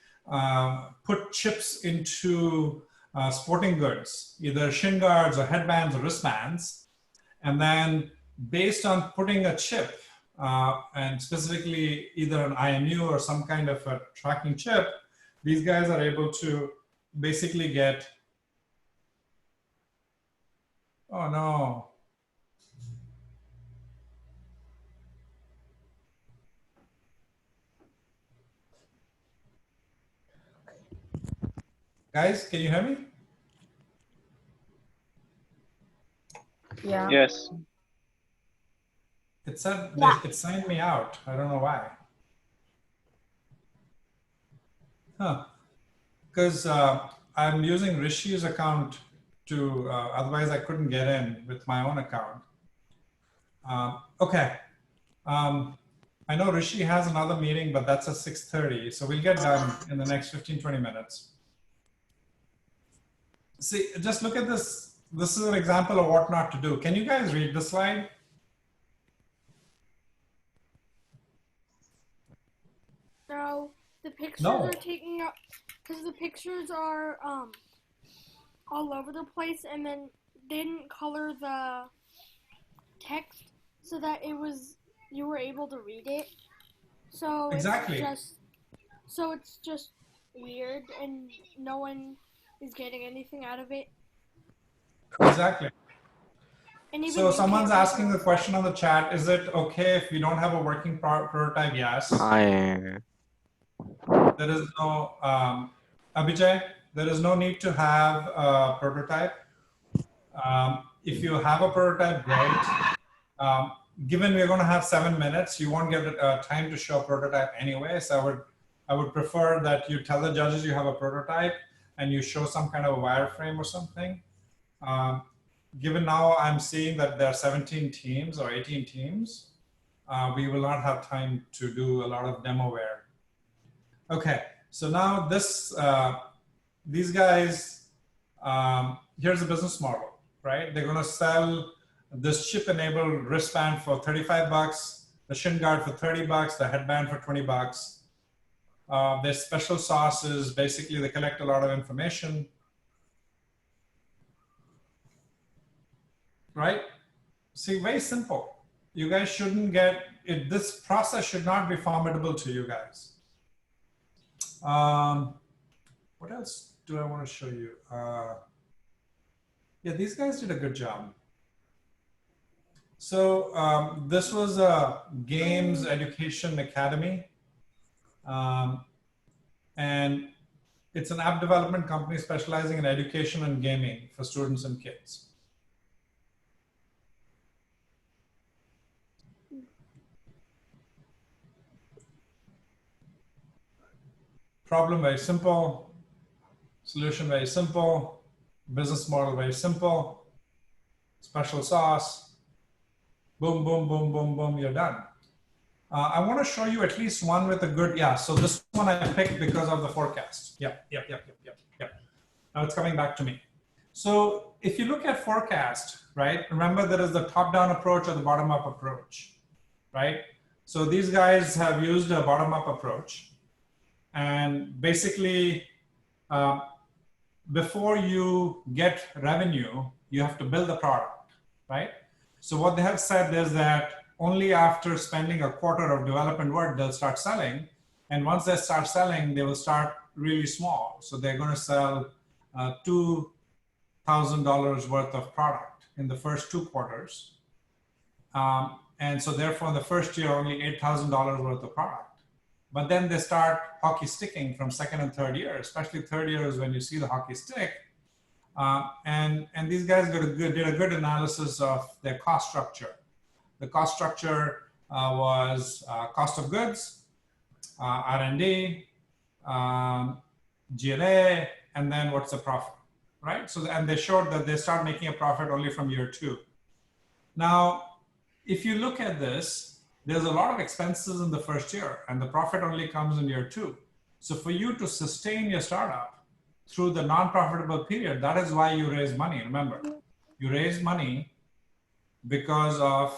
put chips into sporting goods, either shin guards or headbands or wristbands. And then based on putting a chip, and specifically either an IMU or some kind of a tracking chip, these guys are able to basically get, oh no. Guys, can you hear me? Yeah. Yes. It said, it signed me out. I don't know why. Huh. Because I'm using Rishi's account to, otherwise I couldn't get in with my own account. Okay. I know Rishi has another meeting, but that's at 6:30. So we'll get done in the next 15, 20 minutes. See, just look at this. This is an example of what not to do. Can you guys read the slide? No, the pictures No. are taking up because the pictures are all over the place, and then they didn't color the text so that you were able to read it. So exactly. It's just weird, and no one is getting anything out of it. Exactly. And even So someone's asking the question on the chat, is it okay if we don't have a working prototype? Yes. There is no, Abhijay, there is no need to have a prototype. If you have a prototype, great. Given we're going to have 7 minutes, you won't get time to show a prototype anyway. So I would prefer that you tell the judges you have a prototype and you show some kind of a wireframe or something. Given now I'm seeing that there are 17 teams or 18 teams, we will not have time to do a lot of demoware. Okay, so now these guys, here's the business model, right? They're gonna sell this chip-enabled wristband for 35 bucks, the shin guard for 30 bucks, the headband for 20 bucks. Their special sauce is basically they collect a lot of information, right? See, very simple. You guys shouldn't get it. This process should not be formidable to you guys. What else do I want to show you? Yeah, these guys did a good job. So this was a games education academy. And it's an app development company specializing in education and gaming for students and kids. Problem very simple, solution very simple, business model very simple, special sauce, boom, boom, boom, boom, boom, you're done. I want to show you at least one with a good, yeah, so this one I picked because of the forecast. Yep. Now it's coming back to me. So if you look at forecast, right, remember there is the top-down approach or the bottom-up approach, right? So these guys have used a bottom-up approach. And basically, before you get revenue, you have to build a product, right? So what they have said is that only after spending a quarter of development work, they'll start selling. And once they start selling, they will start really small. So they're going to sell $2,000 worth of product in the first 2 quarters. And so therefore, in the first year, only $8,000 worth of product. But then they start hockey sticking from second and third year, especially third year is when you see the hockey stick. And these guys did a good analysis of their cost structure. The cost structure was cost of goods, R&D, G&A, and then what's the profit, right? So, and they showed that they start making a profit only from year 2. Now, if you look at this, there's a lot of expenses in the first year and the profit only comes in year 2. So for you to sustain your startup through the non-profitable period, that is why you raise money. Remember, you raise money because of,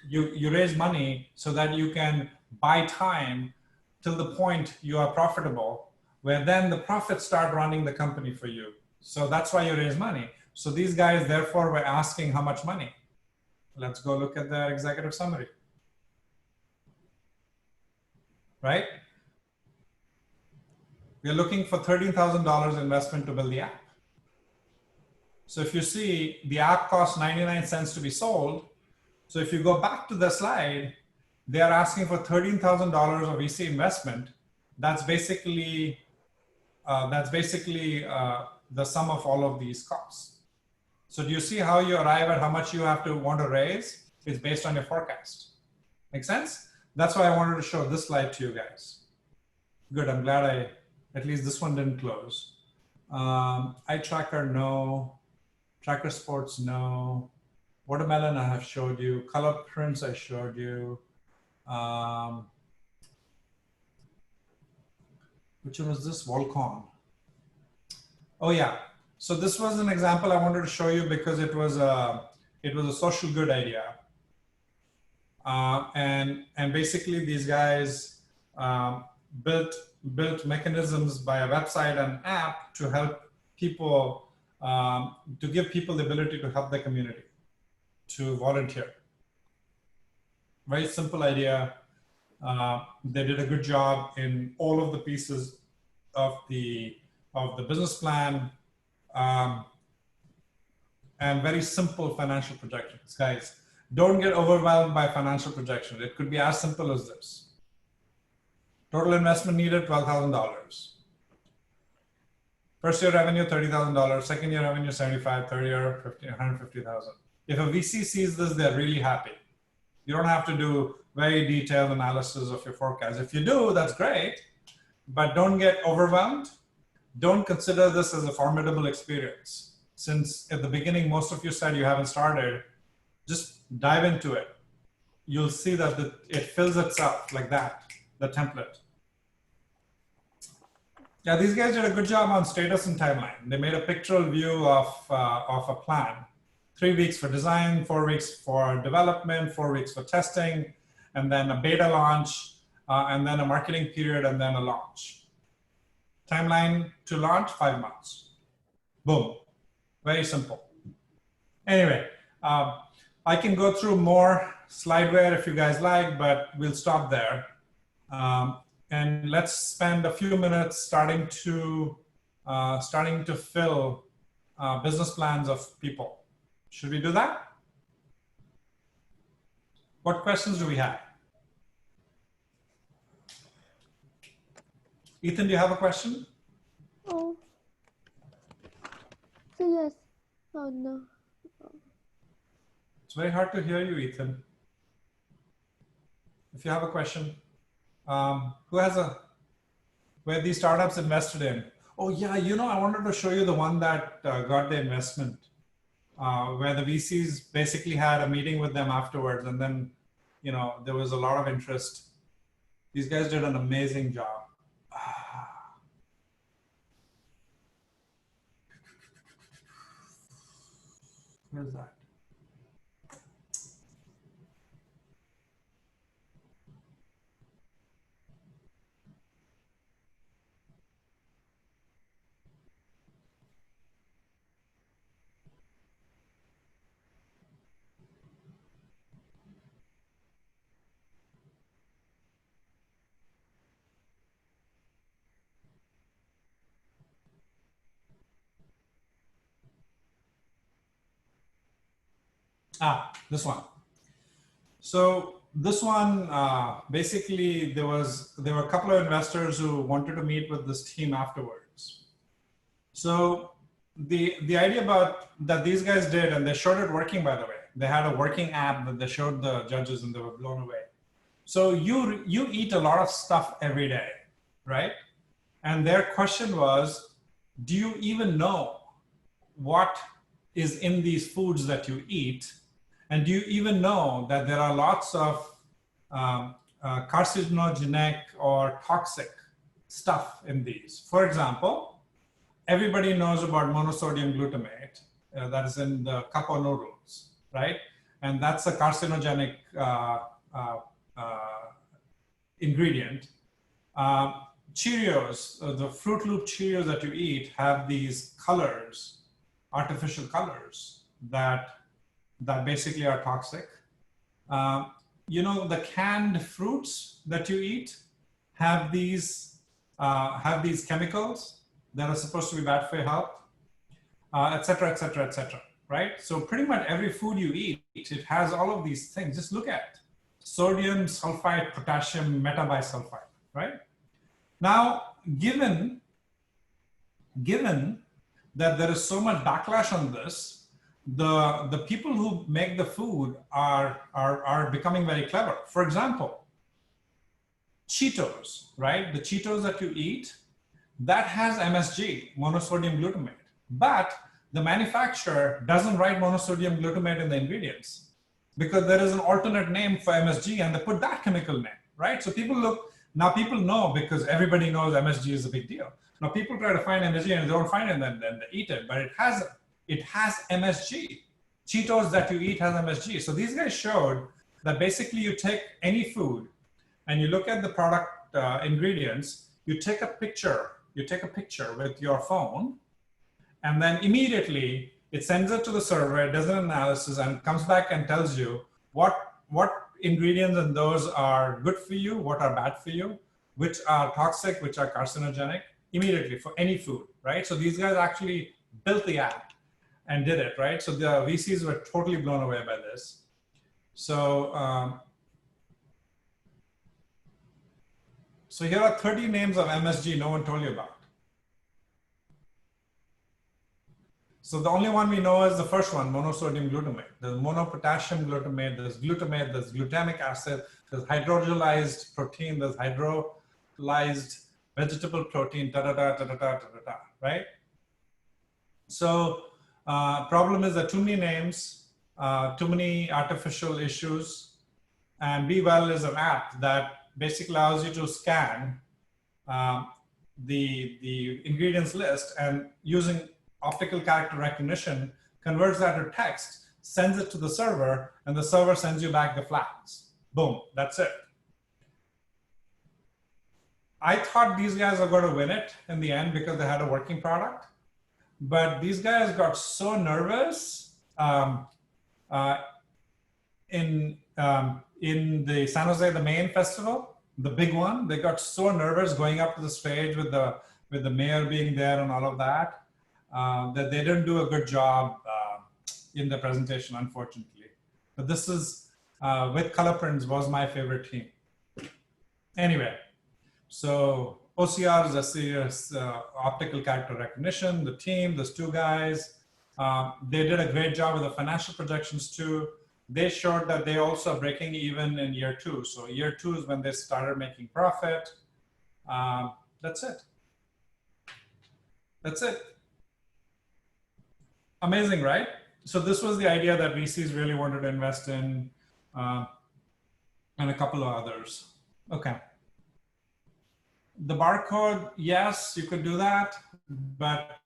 you raise money so that you can buy time till the point you are profitable, where then the profits start running the company for you. So that's why you raise money. So these guys therefore were asking how much money. Let's go look at their executive summary. Right? We're looking for $13,000 investment to build the app. So if you see, the app costs 99 cents to be sold. So if you go back to the slide, they are asking for $13,000 of VC investment. That's basically the sum of all of these costs. So do you see how you arrive at how much you have to want to raise? It's based on your forecast. Make sense? That's why I wanted to show this slide to you guys. Good, I'm glad at least this one didn't close. Eye tracker, no. Tracker sports, no. Watermelon, I have showed you. Color prints, I showed you. Which one was this? Volcon. Oh yeah. So this was an example I wanted to show you because it was a social good idea. And basically these guys built mechanisms by a website and app to help people, to give people the ability to help their community, to volunteer. Very simple idea. They did a good job in all of the pieces of the business plan, and very simple financial projections. Guys, don't get overwhelmed by financial projections. It could be as simple as this. Total investment needed, $12,000. First year revenue, $30,000. Second year revenue, 75. Third year, 150,000. If a VC sees this, they're really happy. You don't have to do very detailed analysis of your forecast. If you do, that's great, but don't get overwhelmed. Don't consider this as a formidable experience. Since at the beginning, most of you said you haven't started, just dive into it. You'll see that it fills itself like that, the template. Yeah, these guys did a good job on status and timeline. They made a pictorial view of a plan. 3 weeks for design, 4 weeks for development, 4 weeks for testing, and then a beta launch, and then a marketing period, and then a launch. Timeline to launch, 5 months. Boom. Very simple. Anyway, I can go through more slideware if you guys like, but we'll stop there. And let's spend a few minutes starting to fill business plans of people. Should we do that? What questions do we have? Ethan, do you have a question? Oh. So yes. Oh no. It's very hard to hear you, Ethan. If you have a question, who has where these startups invested in? Oh yeah, I wanted to show you the one that got the investment, where the VCs basically had a meeting with them afterwards, and then, there was a lot of interest. These guys did an amazing job. Where's that? This one. So this one, basically, there were a couple of investors who wanted to meet with this team afterwards. So the idea that these guys did, and they showed it working, by the way. They had a working app that they showed the judges, and they were blown away. So you eat a lot of stuff every day, right? And their question was, do you even know what is in these foods that you eat? And do you even know that there are lots of carcinogenic or toxic stuff in these? For example, everybody knows about monosodium glutamate that is in the cup of noodles, right? And that's a carcinogenic ingredient. Cheerios, the Fruit Loop Cheerios that you eat have these colors, artificial colors that basically are toxic. You know, the canned fruits that you eat have these chemicals that are supposed to be bad for your health, et cetera, et cetera, et cetera, right? So pretty much every food you eat, it has all of these things. Just look at it. Sodium, sulfite, potassium, metabisulfite, right? Now, given that there is so much backlash on this, the people who make the food are becoming very clever. For example, Cheetos, right? The Cheetos that you eat, that has MSG, monosodium glutamate, but the manufacturer doesn't write monosodium glutamate in the ingredients because there is an alternate name for MSG and they put that chemical name, right? So people look, now people know because everybody knows MSG is a big deal. Now people try to find MSG and they don't find it and then they eat it, but it has MSG. Cheetos that you eat has MSG. So these guys showed that basically you take any food and you look at the product ingredients, you take a picture with your phone, and then immediately it sends it to the server, it does an analysis and comes back and tells you what ingredients in those are good for you, what are bad for you, which are toxic, which are carcinogenic, immediately for any food, right? So these guys actually built the app and did it, right? So the VCs were totally blown away by this. So, so here are 30 names of MSG no one told you about. So the only one we know is the first one, monosodium glutamate. There's monopotassium glutamate, there's glutamate, there's glutamic acid, there's hydrolyzed protein, there's hydrolyzed vegetable protein, right? So problem is that too many names, too many artificial issues, and Be Well is an app that basically allows you to scan the ingredients list and using optical character recognition, converts that to text, sends it to the server, and the server sends you back the flags. Boom, that's it. I thought these guys are going to win it in the end because they had a working product, but these guys got so nervous in the San Jose, the main festival, the big one. They got so nervous going up to the stage with the mayor being there and all of that. That they didn't do a good job in the presentation, unfortunately. But this is, with color prints, was my favorite team. Anyway, so OCR is a serious optical character recognition. The team, those two guys, they did a great job with the financial projections too. They showed that they also are breaking even in year 2. So year 2 is when they started making profit. That's it. That's it. Amazing, right? So this was the idea that VCs really wanted to invest in, and a couple of others. Okay. The barcode, yes, you could do that, but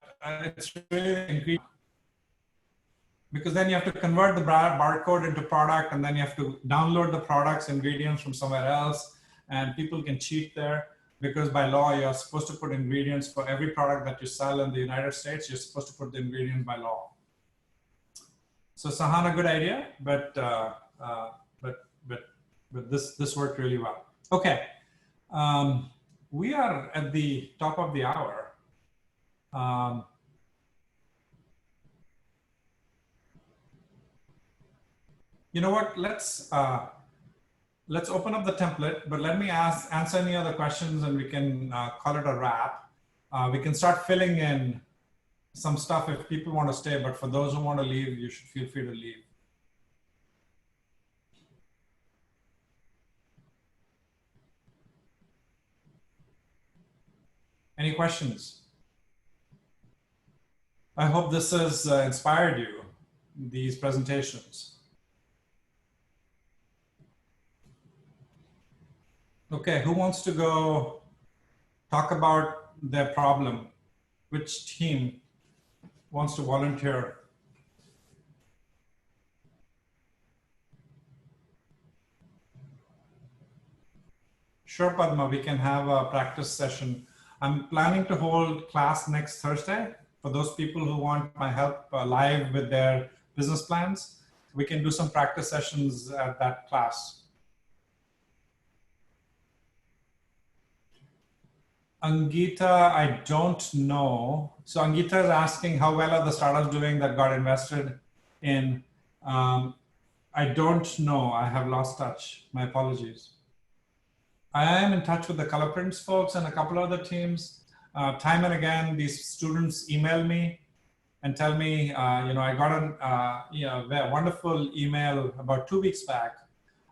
it's really increasing because then you have to convert the barcode into product, and then you have to download the product's ingredients from somewhere else, and people can cheat there. Because by law, you're supposed to put ingredients for every product that you sell in the United States. You're supposed to put the ingredients by law. So Sahana, good idea, but this worked really well. Okay, we are at the top of the hour. You know what? Let's open up the template, but let me answer any other questions and we can call it a wrap. We can start filling in some stuff if people want to stay, but for those who want to leave, you should feel free to leave. Any questions? I hope this has inspired you, these presentations. Okay, who wants to go talk about their problem? Which team wants to volunteer? Sure, Padma, we can have a practice session. I'm planning to hold class next Thursday. For those people who want my help live with their business plans, we can do some practice sessions at that class. Angita, I don't know. So Angita is asking how well are the startups doing that got invested in. I don't know. I have lost touch. My apologies. I am in touch with the Color Prints folks and a couple other teams. Time and again, these students email me and tell me, I got a wonderful email about 2 weeks back.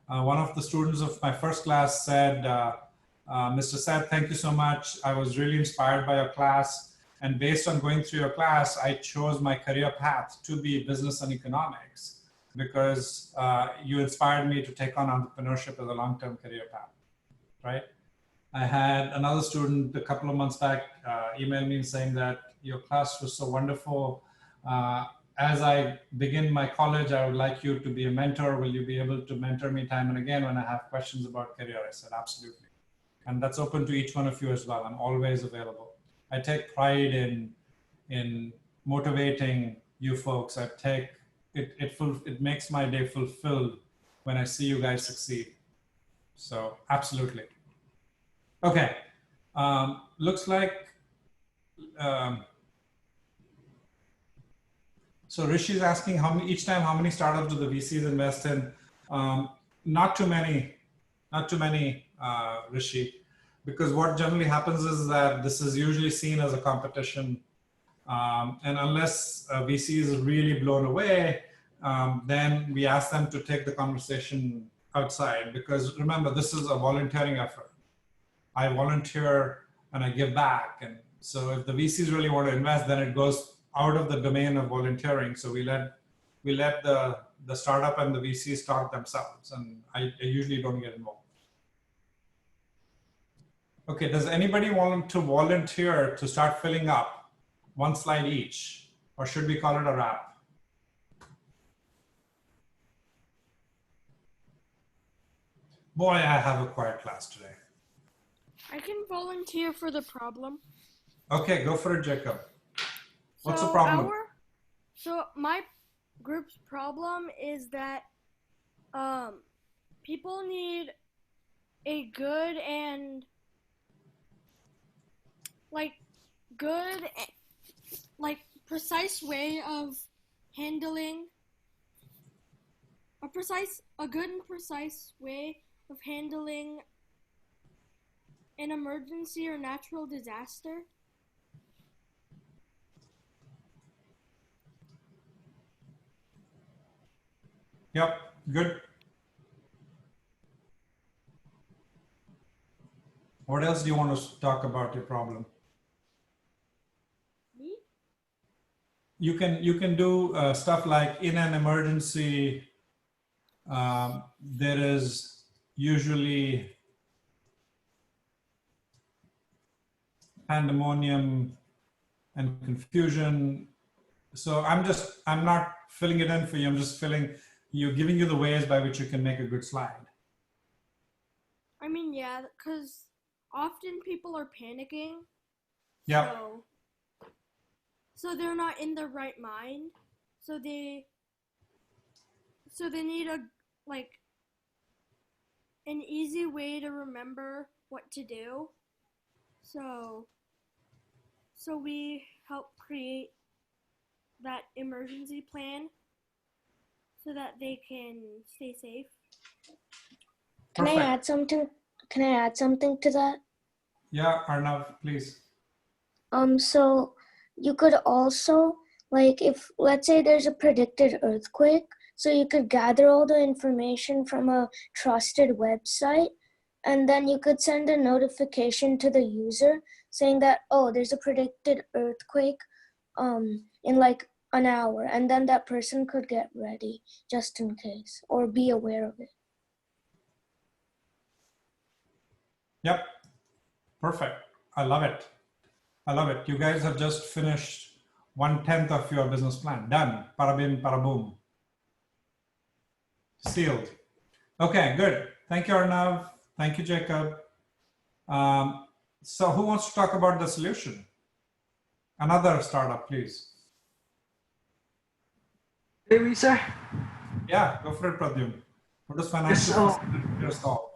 One of the students of my first class said, Mr. Seth, thank you so much. I was really inspired by your class. And based on going through your class, I chose my career path to be business and economics because you inspired me to take on entrepreneurship as a long-term career path, right? I had another student a couple of months back email me saying that your class was so wonderful. As I begin my college, I would like you to be a mentor. Will you be able to mentor me time and again when I have questions about career? I said, absolutely. And that's open to each one of you as well. I'm always available. I take pride in motivating you folks. It makes my day fulfilled when I see you guys succeed. So absolutely. Okay, looks like, so Rishi's asking each time how many startups do the VCs invest in? Not too many, Rishi, because what generally happens is that this is usually seen as a competition. And unless VC is really blown away, then we ask them to take the conversation outside, because remember, this is a volunteering effort. I volunteer and I give back. And so if the VCs really want to invest, then it goes out of the domain of volunteering. So we let the startup and the VCs talk themselves, and I usually don't get involved. Okay, does anybody want to volunteer to start filling up one slide each, or should we call it a wrap? Boy, I have a quiet class today. I can volunteer for the problem. Okay, go for it, Jacob. What's the problem? So my group's problem is that people need a good and precise way of handling a good and precise way of handling an emergency or natural disaster. Yep, good. What else do you want to talk about your problem? Me? You can do stuff like in an emergency, there is usually pandemonium and confusion. So I'm not filling it in for you. I'm just giving you the ways by which you can make a good slide. I mean, yeah, because often people are panicking. Yeah. So they're not in their right mind. So they need an easy way to remember what to do. So we help create that emergency plan so that they can stay safe. Can I add something? Can I add something to that? Yeah, Arnav, please. So you could also, if let's say there's a predicted earthquake, so you could gather all the information from a trusted website, and then you could send a notification to the user saying that, oh, there's a predicted earthquake in like an hour, and then that person could get ready just in case or be aware of it. Yep. Perfect. I love it. I love it. You guys have just finished 1/10 of your business plan. Done. Parabim, paraboom. Sealed. Okay, good. Thank you, Arnav. Thank you, Jacob. So who wants to talk about the solution? Another startup, please. Maybe, sir? Yeah, go for it, Pradyum. What does financial solve?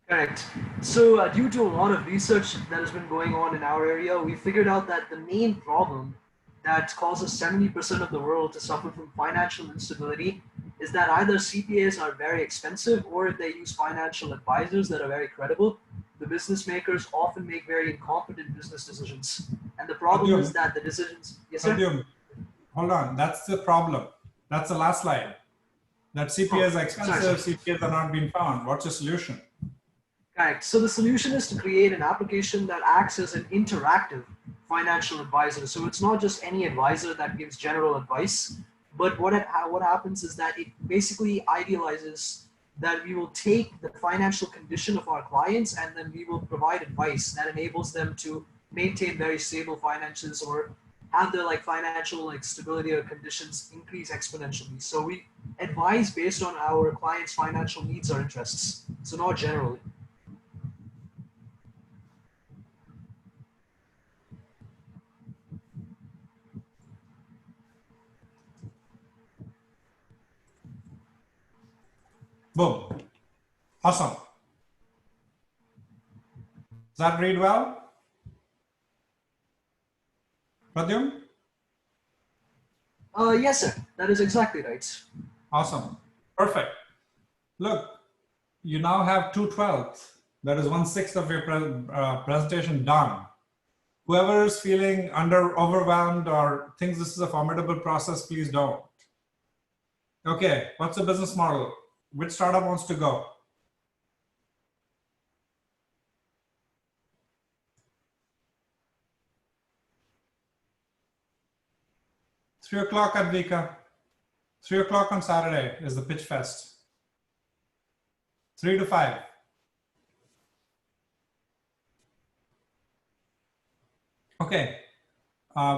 Correct. So due to a lot of research that has been going on in our area, we figured out that the main problem that causes 70% of the world to suffer from financial instability is that either CPAs are very expensive, or if they use financial advisors that are very credible, the business makers often make very incompetent business decisions. And the problem is that the decisions... Yes, sir? Hold on. That's the problem. That's the last slide. That CPAs are expensive, CPAs are not being found. What's your solution? Correct. So the solution is to create an application that acts as an interactive financial advisor. So it's not just any advisor that gives general advice, but what happens is that it basically idealizes that we will take the financial condition of our clients and then we will provide advice that enables them to maintain very stable finances or have their financial stability or conditions increase exponentially. So we advise based on our clients' financial needs or interests. So not generally. Boom. Awesome. Does that read well? Pradyum? Yes, sir. That is exactly right. Awesome. Perfect. Look, you now have 2/12. That is 1/6 of your presentation done. Whoever is feeling overwhelmed or thinks this is a formidable process, please don't. Okay, what's the business model? Which startup wants to go? Three o'clock, Advika. 3 o'clock on Saturday is the pitch fest. 3 to 5. Okay,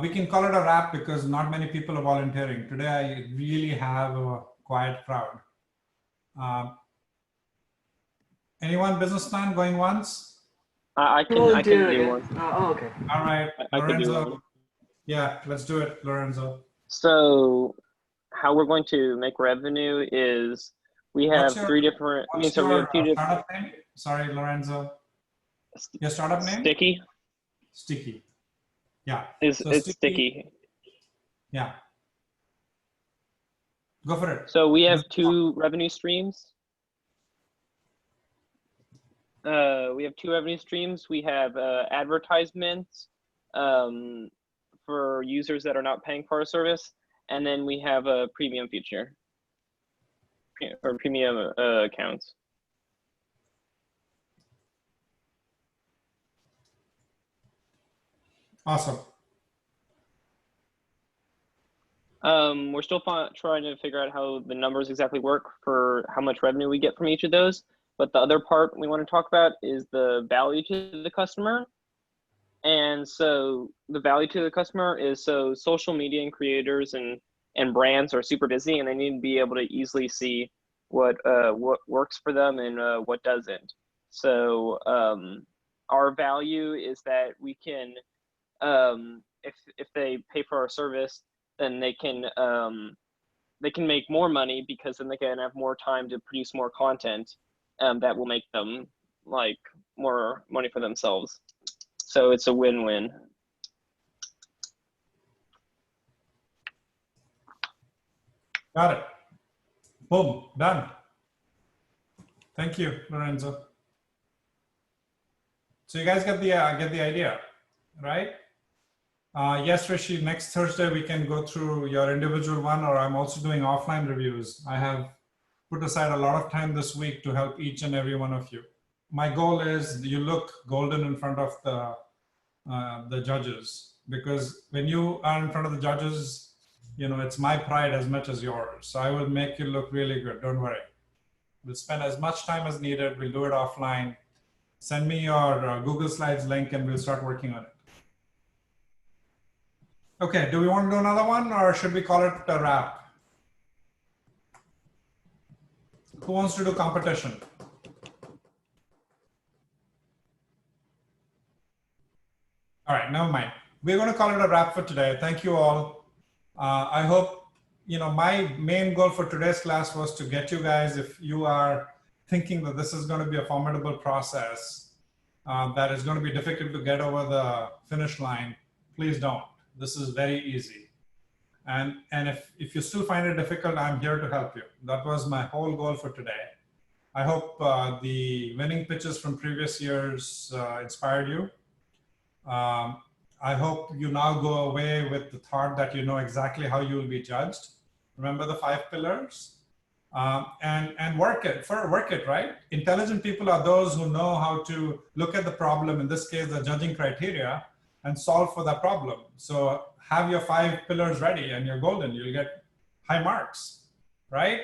we can call it a wrap because not many people are volunteering. Today I really have a quiet crowd. Anyone business plan going once? I can do one. Oh, okay. All right, I can do Lorenzo. one. Yeah, let's do it, Lorenzo. So how we're going to make revenue is we have three different. What's So we your have two different. startup name? Sorry, Lorenzo. Your startup name? Sticky. Sticky. Yeah. It's sticky. Yeah. Go for it. So we have two revenue streams. We have two revenue streams. We have advertisements for users that are not paying for our service, and then we have a premium feature or premium accounts. Awesome. We're still trying to figure out how the numbers exactly work for how much revenue we get from each of those. But the other part we want to talk about is the value to the customer. And so the value to the customer is, so social media and creators and brands are super busy, and they need to be able to easily see what works for them and what doesn't. So our value is that we can, if they pay for our service, then they can make more money, because then they can have more time to produce more content that will make them more money for themselves. So it's a win-win. Got it. Boom, done. Thank you, Lorenzo. So you guys get the idea, right? Yes, Rishi, next Thursday we can go through your individual one, or I'm also doing offline reviews. I have put aside a lot of time this week to help each and every one of you. My goal is you look golden in front of the the judges, because when you are in front of the judges, it's my pride as much as yours. So I will make you look really good. Don't worry. We'll spend as much time as needed. We'll do it offline. Send me your Google Slides link and we'll start working on it. Okay, do we want to do another one or should we call it a wrap? Who wants to do competition? All right, never mind. We're going to call it a wrap for today. Thank you all. I hope, my main goal for today's class was to get you guys, if you are thinking that this is going to be a formidable process, that is going to be difficult to get over the finish line, please don't. This is very easy. And if you still find it difficult, I'm here to help you. That was my whole goal for today. I hope the winning pitches from previous years inspired you. I hope you now go away with the thought that you know exactly how you will be judged. Remember the 5 pillars and work it, right? Intelligent people are those who know how to look at the problem, in this case, the judging criteria, and solve for that problem. So have your 5 pillars ready and you're golden. You'll get high marks, right?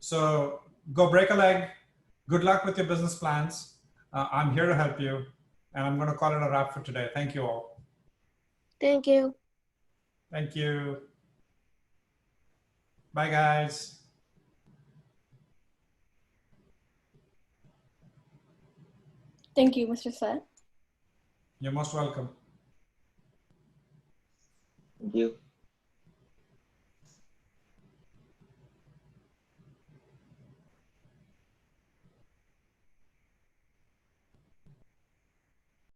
So go break a leg. Good luck with your business plans. I'm here to help you. And I'm going to call it a wrap for today. Thank you all. Thank you. Thank you. Bye, guys. Thank you, Mr. Seth. You're most welcome. Thank you.